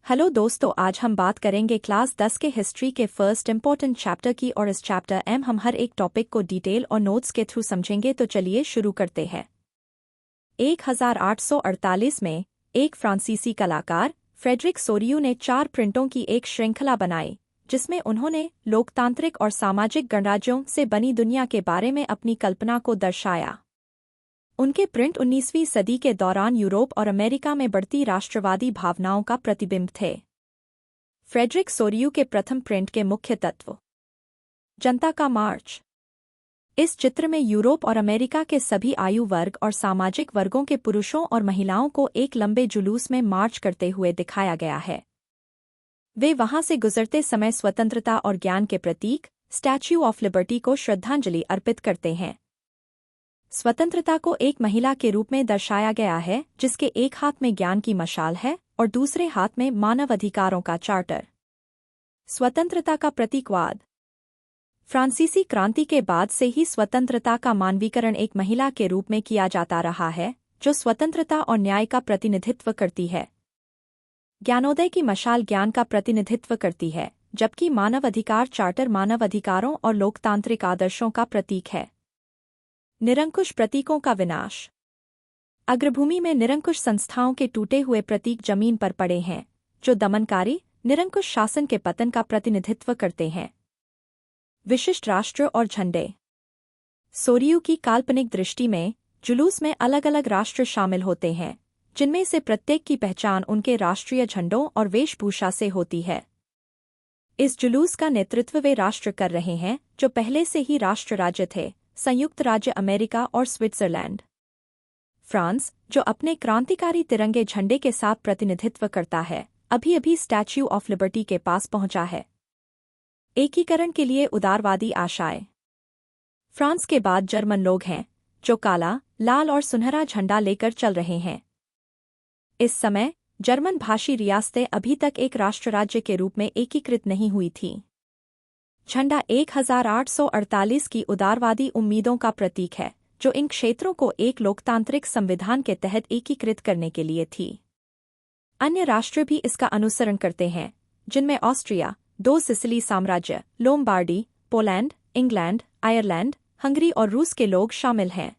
Hello दोस्तों, आज हम बात करेंगे क्लास 10 के हिस्ट्री के फर्स्ट इम्पोर्टेंट चैप्टर की। और इस चैप्टर में हम हर एक टॉपिक को डिटेल और नोट्स के थ्रू समझेंगे। तो चलिए शुरू करते हैं। 1848 में एक फ्रांसीसी कलाकार फ्रेडरिक सोरियू ने 4 प्रिंटों की एक श्रृंखला बनाई, जिसमें उन्होंने लोकतांत्रिक और सामाजिक गणराज्यों से बनी दुनिया के बारे में अपनी कल्पना को दर्शाया। उनके प्रिंट 19वीं सदी के दौरान यूरोप और अमेरिका में बढ़ती राष्ट्रवादी भावनाओं का प्रतिबिंब थे। फ्रेडरिक सोरियू के प्रथम प्रिंट के मुख्य तत्व। जनता का मार्च। इस चित्र में यूरोप और अमेरिका के सभी आयु वर्ग और सामाजिक वर्गों के पुरुषों और महिलाओं को एक लंबे जुलूस में मार्च करते हुए दिखाया गया है। वे वहां से गुजरते समय स्वतंत्रता और ज्ञान के प्रतीक स्टैच्यू ऑफ लिबर्टी को श्रद्धांजलि अर्पित करते हैं। स्वतंत्रता को एक महिला के रूप में दर्शाया गया है, जिसके एक हाथ में ज्ञान की मशाल है और दूसरे हाथ में मानव अधिकारों का चार्टर। स्वतंत्रता का प्रतीकवाद। फ्रांसीसी क्रांति के बाद से ही स्वतंत्रता का मानवीकरण एक महिला के रूप में किया जाता रहा है, जो स्वतंत्रता और न्याय का प्रतिनिधित्व करती है। ज्ञानोदय की मशाल ज्ञान का प्रतिनिधित्व करती है, जबकि मानव अधिकार चार्टर मानव अधिकारों और लोकतांत्रिक आदर्शों का प्रतीक है। निरंकुश प्रतीकों का विनाश। अग्रभूमि में निरंकुश संस्थाओं के टूटे हुए प्रतीक जमीन पर पड़े हैं, जो दमनकारी निरंकुश शासन के पतन का प्रतिनिधित्व करते हैं। विशिष्ट राष्ट्र और झंडे। सोरियू की काल्पनिक दृष्टि में जुलूस में अलग अलग राष्ट्र शामिल होते हैं, जिनमें से प्रत्येक की पहचान उनके राष्ट्रीय झंडों और वेशभूषा से होती है। इस जुलूस का नेतृत्व वे राष्ट्र कर रहे हैं जो पहले से ही राष्ट्र राज्य थे: संयुक्त राज्य अमेरिका और स्विट्जरलैंड। फ्रांस, जो अपने क्रांतिकारी तिरंगे झंडे के साथ प्रतिनिधित्व करता है, अभी-अभी स्टैच्यू ऑफ लिबर्टी के पास पहुंचा है। एकीकरण के लिए उदारवादी आशाएं। फ्रांस के बाद जर्मन लोग हैं, जो काला, लाल और सुनहरा झंडा लेकर चल रहे हैं। इस समय जर्मन भाषी रियासतें अभी तक एक राष्ट्र राज्य के रूप में एकीकृत नहीं हुई थीं। झंडा 1848 की उदारवादी उम्मीदों का प्रतीक है, जो इन क्षेत्रों को एक लोकतांत्रिक संविधान के तहत एकीकृत करने के लिए थी। अन्य राष्ट्र भी इसका अनुसरण करते हैं, जिनमें ऑस्ट्रिया, 2 सिसिली साम्राज्य, Lombardy, Poland, England, Ireland, Hungary और रूस के लोग शामिल हैं।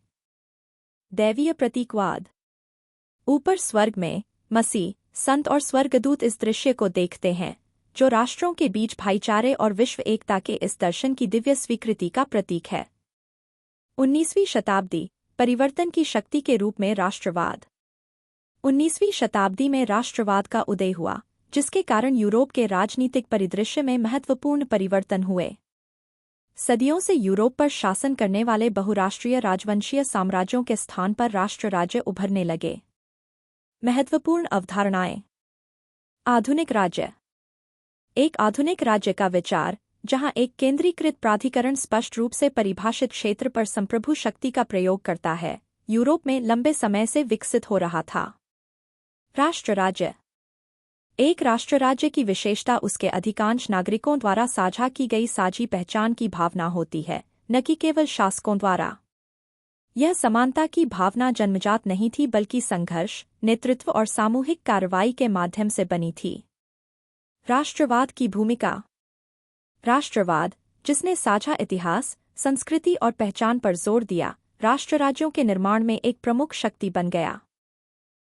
दैवीय प्रतीकवाद। ऊपर स्वर्ग में मसीह, संत और स्वर्गदूत इस दृश्य को देखते हैं, जो राष्ट्रों के बीच भाईचारे और विश्व एकता के इस दर्शन की दिव्य स्वीकृति का प्रतीक है। 19वीं शताब्दी परिवर्तन की शक्ति के रूप में राष्ट्रवाद। 19वीं शताब्दी में राष्ट्रवाद का उदय हुआ, जिसके कारण यूरोप के राजनीतिक परिदृश्य में महत्वपूर्ण परिवर्तन हुए। सदियों से यूरोप पर शासन करने वाले बहुराष्ट्रीय राजवंशीय साम्राज्यों के स्थान पर राष्ट्र राज्य उभरने लगे। महत्वपूर्ण अवधारणाएं। आधुनिक राज्य। एक आधुनिक राज्य का विचार, जहां एक केंद्रीकृत प्राधिकरण स्पष्ट रूप से परिभाषित क्षेत्र पर संप्रभु शक्ति का प्रयोग करता है, यूरोप में लंबे समय से विकसित हो रहा था। राष्ट्र राज्य। एक राष्ट्र राज्य की विशेषता उसके अधिकांश नागरिकों द्वारा साझा की गई साझी पहचान की भावना होती है, न कि केवल शासकों द्वारा। यह समानता की भावना जन्मजात नहीं थी, बल्कि संघर्ष, नेतृत्व और सामूहिक कार्रवाई के माध्यम से बनी थी। राष्ट्रवाद की भूमिका। राष्ट्रवाद, जिसने साझा इतिहास, संस्कृति और पहचान पर जोर दिया, राष्ट्र राज्यों के निर्माण में एक प्रमुख शक्ति बन गया।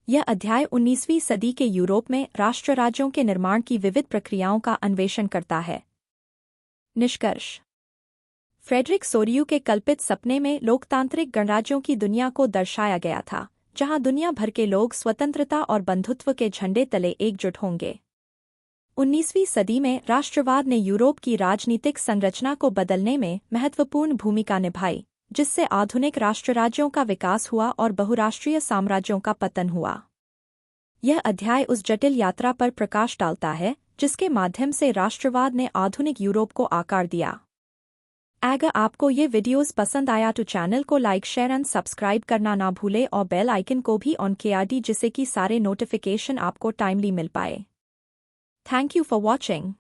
यह अध्याय 19वीं सदी के यूरोप में राष्ट्र राज्यों के निर्माण की विविध प्रक्रियाओं का अन्वेषण करता है। निष्कर्ष। फ्रेडरिक सोरियू के कल्पित सपने में लोकतांत्रिक गणराज्यों की दुनिया को दर्शाया गया था, जहां दुनिया भर के लोग स्वतंत्रता और बंधुत्व के झंडे तले एकजुट होंगे। 19वीं सदी में राष्ट्रवाद ने यूरोप की राजनीतिक संरचना को बदलने में महत्वपूर्ण भूमिका निभाई, जिससे आधुनिक राष्ट्र राज्यों का विकास हुआ और बहुराष्ट्रीय साम्राज्यों का पतन हुआ। यह अध्याय उस जटिल यात्रा पर प्रकाश डालता है, जिसके माध्यम से राष्ट्रवाद ने आधुनिक यूरोप को आकार दिया। अगर आपको ये वीडियोस पसंद आया तो चैनल को लाइक, शेयर एंड सब्सक्राइब करना ना भूले और बेल आइकन को भी ऑन किया दी, जिससे कि सारे नोटिफिकेशन आपको टाइमली मिल पाए। Thank you for watching.